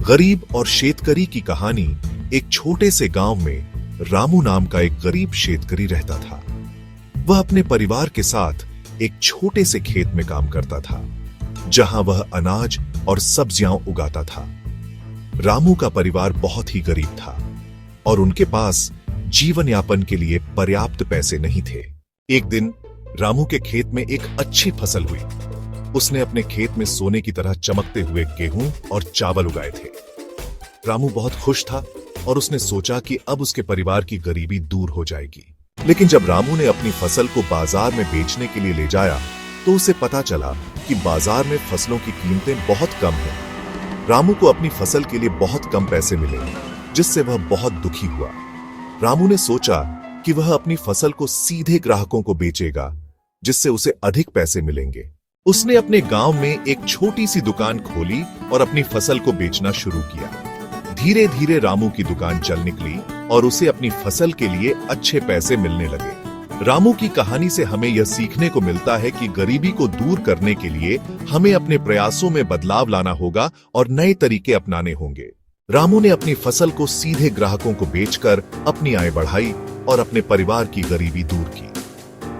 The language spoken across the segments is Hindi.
गरीब और शेतकरी की कहानी। एक छोटे से गांव में रामू नाम का एक गरीब शेतकरी रहता था। वह अपने परिवार के साथ एक छोटे से खेत में काम करता था, जहां वह अनाज और सब्जियां उगाता था। रामू का परिवार बहुत ही गरीब था और उनके पास जीवन यापन के लिए पर्याप्त पैसे नहीं थे। एक दिन रामू के खेत में एक अच्छी फसल हुई। उसने अपने खेत में सोने की तरह चमकते हुए गेहूं और चावल उगाए थे। रामू बहुत खुश था और उसने सोचा कि अब उसके परिवार की गरीबी दूर हो जाएगी। लेकिन जब रामू ने अपनी फसल को बाजार में बेचने के लिए ले जाया तो उसे पता चला कि बाजार में फसलों की कीमतें बहुत कम हैं। रामू को अपनी फसल के लिए बहुत कम पैसे मिले, जिससे वह बहुत दुखी हुआ। रामू ने सोचा कि वह अपनी फसल को सीधे ग्राहकों को बेचेगा, जिससे उसे अधिक पैसे मिलेंगे। उसने अपने गांव में एक छोटी सी दुकान खोली और अपनी फसल को बेचना शुरू किया। धीरे धीरे रामू की दुकान चल निकली और उसे अपनी फसल के लिए अच्छे पैसे मिलने लगे। रामू की कहानी से हमें यह सीखने को मिलता है कि गरीबी को दूर करने के लिए हमें अपने प्रयासों में बदलाव लाना होगा और नए तरीके अपनाने होंगे। रामू ने अपनी फसल को सीधे ग्राहकों को बेचकर अपनी आय बढ़ाई और अपने परिवार की गरीबी दूर की।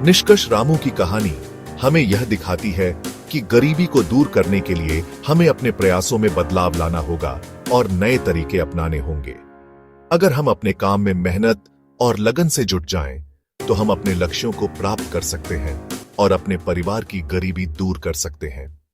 निष्कर्ष, रामू की कहानी हमें यह दिखाती है कि गरीबी को दूर करने के लिए हमें अपने प्रयासों में बदलाव लाना होगा और नए तरीके अपनाने होंगे। अगर हम अपने काम में मेहनत और लगन से जुट जाएं, तो हम अपने लक्ष्यों को प्राप्त कर सकते हैं और अपने परिवार की गरीबी दूर कर सकते हैं।